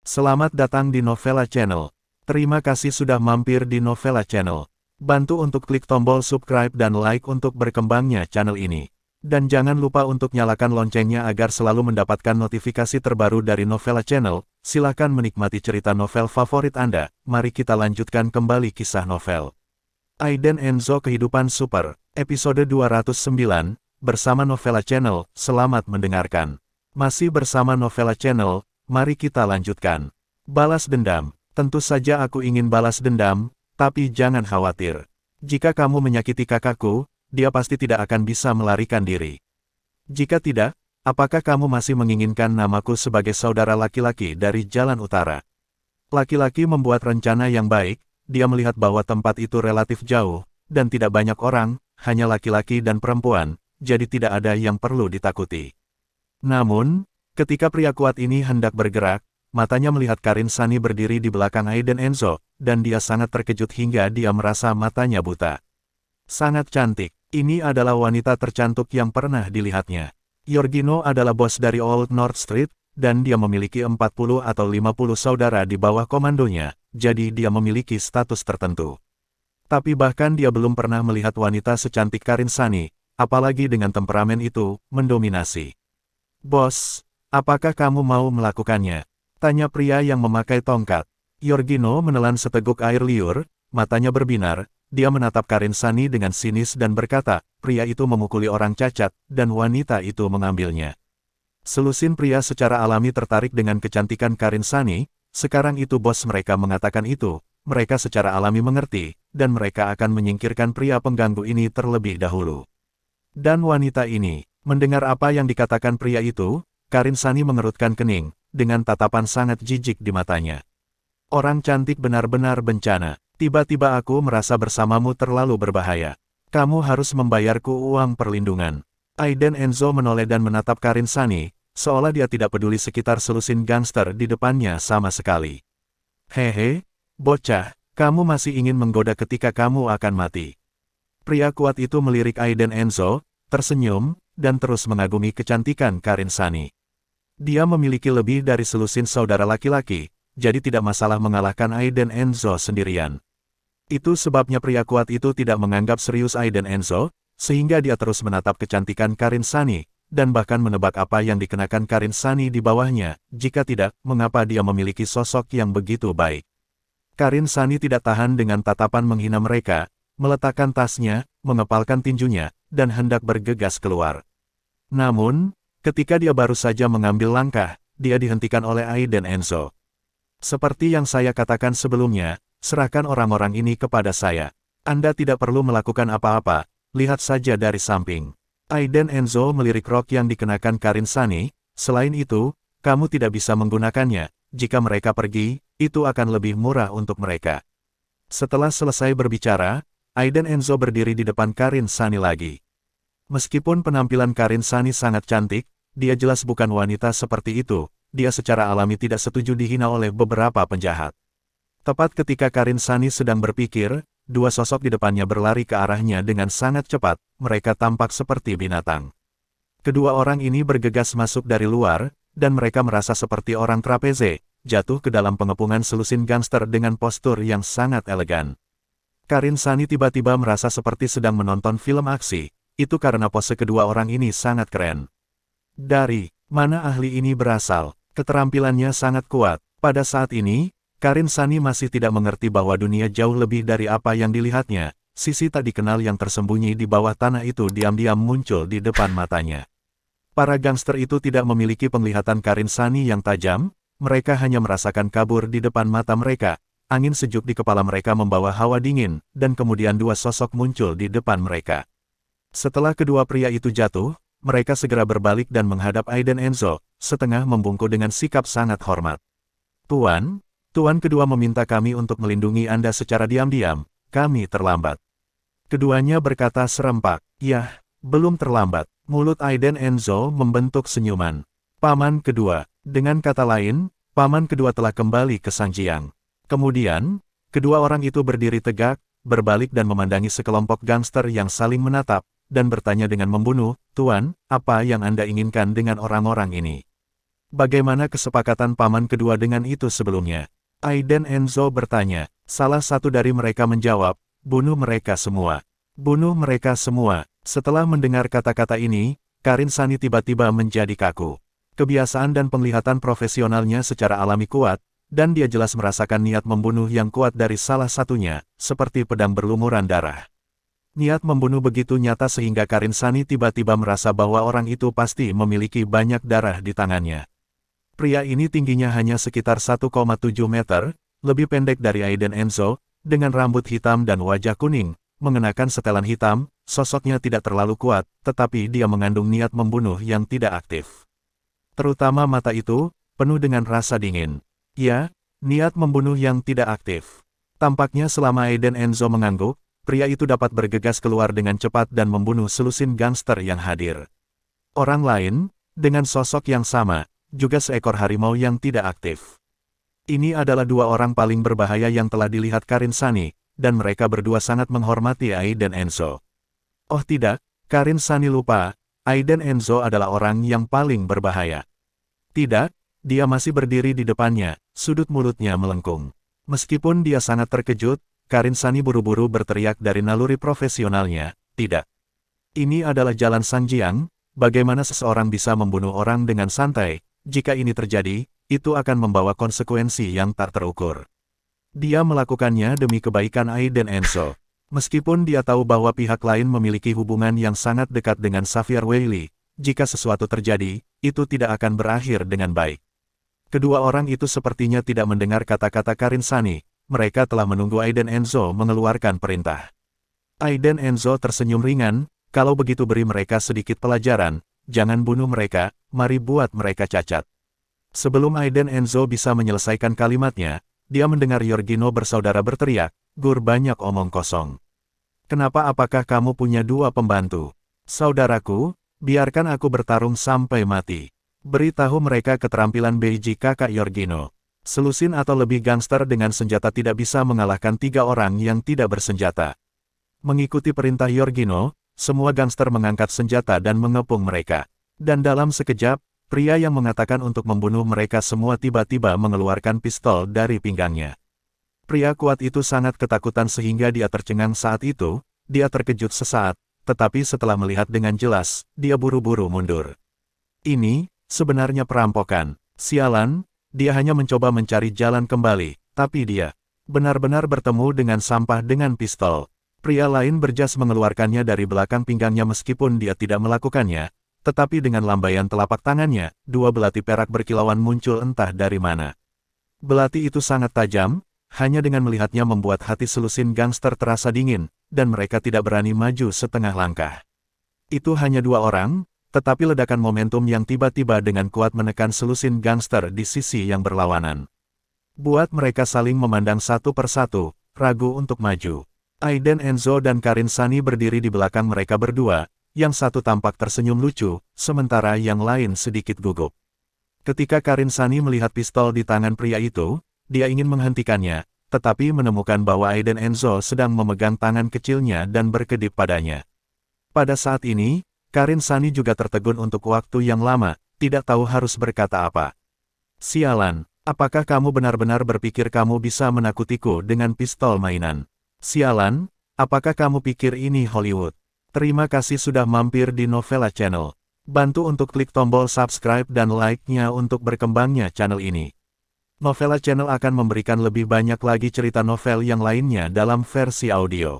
Selamat datang di Novella Channel. Terima kasih sudah mampir di Novella Channel. Bantu untuk klik tombol subscribe dan like untuk berkembangnya channel ini. Dan jangan lupa untuk nyalakan loncengnya agar selalu mendapatkan notifikasi terbaru dari Novella Channel. Silakan menikmati cerita novel favorit Anda. Mari kita lanjutkan kembali kisah novel Aiden Enzo Kehidupan Super, episode 209, bersama Novella Channel. Selamat mendengarkan. Masih bersama Novella Channel. Mari kita lanjutkan. Balas dendam. Tentu saja aku ingin balas dendam, tapi jangan khawatir. Jika kamu menyakiti kakakku, dia pasti tidak akan bisa melarikan diri. Jika tidak, apakah kamu masih menginginkan namaku sebagai saudara laki-laki dari Jalan Utara? Laki-laki membuat rencana yang baik, dia melihat bahwa tempat itu relatif jauh, dan tidak banyak orang, hanya laki-laki dan perempuan, jadi tidak ada yang perlu ditakuti. Namun, ketika pria kuat ini hendak bergerak, matanya melihat Karin Sunny berdiri di belakang Aiden Enzo, dan dia sangat terkejut hingga dia merasa matanya buta. Sangat cantik, ini adalah wanita tercantik yang pernah dilihatnya. Giorgino adalah bos dari Old North Street, dan dia memiliki 40 atau 50 saudara di bawah komandonya, jadi dia memiliki status tertentu. Tapi bahkan dia belum pernah melihat wanita secantik Karin Sunny, apalagi dengan temperamen itu, mendominasi. Bos, apakah kamu mau melakukannya? Tanya pria yang memakai tongkat. Giorgino menelan seteguk air liur, matanya berbinar, dia menatap Karin Sunny dengan sinis dan berkata, pria itu memukuli orang cacat, dan wanita itu mengambilnya. Selusin pria secara alami tertarik dengan kecantikan Karin Sunny, sekarang itu bos mereka mengatakan itu, mereka secara alami mengerti, dan mereka akan menyingkirkan pria pengganggu ini terlebih dahulu. Dan wanita ini, mendengar apa yang dikatakan pria itu, Karin Sunny mengerutkan kening, dengan tatapan sangat jijik di matanya. Orang cantik benar-benar bencana. Tiba-tiba aku merasa bersamamu terlalu berbahaya. Kamu harus membayarku uang perlindungan. Aiden Enzo menoleh dan menatap Karin Sunny, seolah dia tidak peduli sekitar selusin gangster di depannya sama sekali. Hehe, bocah, kamu masih ingin menggoda ketika kamu akan mati. Pria kuat itu melirik Aiden Enzo, tersenyum, dan terus mengagumi kecantikan Karin Sunny. Dia memiliki lebih dari selusin saudara laki-laki, jadi tidak masalah mengalahkan Aiden Enzo sendirian. Itu sebabnya pria kuat itu tidak menganggap serius Aiden Enzo, sehingga dia terus menatap kecantikan Karin Sunny, dan bahkan menebak apa yang dikenakan Karin Sunny di bawahnya, jika tidak, mengapa dia memiliki sosok yang begitu baik. Karin Sunny tidak tahan dengan tatapan menghina mereka, meletakkan tasnya, mengepalkan tinjunya, dan hendak bergegas keluar. Namun, ketika dia baru saja mengambil langkah, dia dihentikan oleh Aiden Enzo. Seperti yang saya katakan sebelumnya, serahkan orang-orang ini kepada saya. Anda tidak perlu melakukan apa-apa, lihat saja dari samping. Aiden Enzo melirik rok yang dikenakan Karin Sunny, selain itu, kamu tidak bisa menggunakannya, jika mereka pergi, itu akan lebih murah untuk mereka. Setelah selesai berbicara, Aiden Enzo berdiri di depan Karin Sunny lagi. Meskipun penampilan Karin Sunny sangat cantik, dia jelas bukan wanita seperti itu, dia secara alami tidak setuju dihina oleh beberapa penjahat. Tepat ketika Karin Sunny sedang berpikir, dua sosok di depannya berlari ke arahnya dengan sangat cepat, mereka tampak seperti binatang. Kedua orang ini bergegas masuk dari luar, dan mereka merasa seperti orang trapeze, jatuh ke dalam pengepungan selusin gangster dengan postur yang sangat elegan. Karin Sunny tiba-tiba merasa seperti sedang menonton film aksi, itu karena pose kedua orang ini sangat keren. Dari mana ahli ini berasal? Keterampilannya sangat kuat. Pada saat ini, Karin Sunny masih tidak mengerti bahwa dunia jauh lebih dari apa yang dilihatnya. Sisi tak dikenal yang tersembunyi di bawah tanah itu diam-diam muncul di depan matanya. Para gangster itu tidak memiliki penglihatan Karin Sunny yang tajam, mereka hanya merasakan kabur di depan mata mereka. Angin sejuk di kepala mereka membawa hawa dingin, dan kemudian dua sosok muncul di depan mereka. Setelah kedua pria itu jatuh, mereka segera berbalik dan menghadap Aiden Enzo, setengah membungkuk dengan sikap sangat hormat. Tuan kedua meminta kami untuk melindungi Anda secara diam-diam, kami terlambat. Keduanya berkata serempak, yah, belum terlambat. Mulut Aiden Enzo membentuk senyuman. Paman kedua, dengan kata lain, paman kedua telah kembali ke Sangjiang. Kemudian, kedua orang itu berdiri tegak, berbalik dan memandangi sekelompok gangster yang saling menatap, dan bertanya dengan membunuh, "Tuan, apa yang Anda inginkan dengan orang-orang ini? Bagaimana kesepakatan paman kedua dengan itu sebelumnya?" Aiden Enzo bertanya. Salah satu dari mereka menjawab, "Bunuh mereka semua. Bunuh mereka semua." Setelah mendengar kata-kata ini, Karin Sani tiba-tiba menjadi kaku. Kebiasaan dan penglihatan profesionalnya secara alami kuat, dan dia jelas merasakan niat membunuh yang kuat dari salah satunya, seperti pedang berlumuran darah. Niat membunuh begitu nyata sehingga Karin Sani tiba-tiba merasa bahwa orang itu pasti memiliki banyak darah di tangannya. Pria ini tingginya hanya sekitar 1,7 meter, lebih pendek dari Aiden Enzo, dengan rambut hitam dan wajah kuning, mengenakan setelan hitam, sosoknya tidak terlalu kuat, tetapi dia mengandung niat membunuh yang tidak aktif. Terutama mata itu, penuh dengan rasa dingin. Ya, niat membunuh yang tidak aktif. Tampaknya selama Aiden Enzo mengangguk, pria itu dapat bergegas keluar dengan cepat dan membunuh selusin gangster yang hadir. Orang lain, dengan sosok yang sama, juga seekor harimau yang tidak aktif. Ini adalah dua orang paling berbahaya yang telah dilihat Karin Sani, dan mereka berdua sangat menghormati Aiden Enzo. Oh tidak, Karin Sani lupa, Aiden Enzo adalah orang yang paling berbahaya. Tidak, dia masih berdiri di depannya, sudut mulutnya melengkung. Meskipun dia sangat terkejut, Karin Sani buru-buru berteriak dari naluri profesionalnya, "Tidak. Ini adalah jalan Sanjiang, bagaimana seseorang bisa membunuh orang dengan santai? Jika ini terjadi, itu akan membawa konsekuensi yang tak terukur." Dia melakukannya demi kebaikan Aiden Enzo. Meskipun dia tahu bahwa pihak lain memiliki hubungan yang sangat dekat dengan Xavier Weili, jika sesuatu terjadi, itu tidak akan berakhir dengan baik. Kedua orang itu sepertinya tidak mendengar kata-kata Karin Sani, mereka telah menunggu Aiden Enzo mengeluarkan perintah. Aiden Enzo tersenyum ringan, "Kalau begitu beri mereka sedikit pelajaran, jangan bunuh mereka, mari buat mereka cacat." Sebelum Aiden Enzo bisa menyelesaikan kalimatnya, dia mendengar Yorgino bersaudara berteriak, "Gur, banyak omong kosong. Kenapa? Apakah kamu punya dua pembantu? Saudaraku, biarkan aku bertarung sampai mati. Beritahu mereka keterampilan Beiji kakak Yorgino. Selusin atau lebih gangster dengan senjata tidak bisa mengalahkan 3 orang yang tidak bersenjata." Mengikuti perintah Yorgino, semua gangster mengangkat senjata dan mengepung mereka. Dan dalam sekejap, pria yang mengatakan untuk membunuh mereka semua tiba-tiba mengeluarkan pistol dari pinggangnya. Pria kuat itu sangat ketakutan sehingga dia tercengang saat itu, dia terkejut sesaat, tetapi setelah melihat dengan jelas, dia buru-buru mundur. Ini, sebenarnya perampokan. Sialan, dia hanya mencoba mencari jalan kembali, tapi dia benar-benar bertemu dengan sampah dengan pistol. Pria lain berjas mengeluarkannya dari belakang pinggangnya meskipun dia tidak melakukannya, tetapi dengan lambaian telapak tangannya, 2 belati perak berkilauan muncul entah dari mana. Belati itu sangat tajam, hanya dengan melihatnya membuat hati selusin gangster terasa dingin, dan mereka tidak berani maju setengah langkah. Itu hanya 2 orang, tetapi ledakan momentum yang tiba-tiba dengan kuat menekan selusin gangster di sisi yang berlawanan. Buat mereka saling memandang satu persatu, ragu untuk maju. Aiden Enzo dan Karin Sani berdiri di belakang mereka berdua, yang satu tampak tersenyum lucu, sementara yang lain sedikit gugup. Ketika Karin Sani melihat pistol di tangan pria itu, dia ingin menghentikannya, tetapi menemukan bahwa Aiden Enzo sedang memegang tangan kecilnya dan berkedip padanya. Pada saat ini, Karin Sani juga tertegun untuk waktu yang lama, tidak tahu harus berkata apa. "Sialan, apakah kamu benar-benar berpikir kamu bisa menakutiku dengan pistol mainan? Sialan, apakah kamu pikir ini Hollywood?" Terima kasih sudah mampir di Novella Channel. Bantu untuk klik tombol subscribe dan like-nya untuk berkembangnya channel ini. Novella Channel akan memberikan lebih banyak lagi cerita novel yang lainnya dalam versi audio.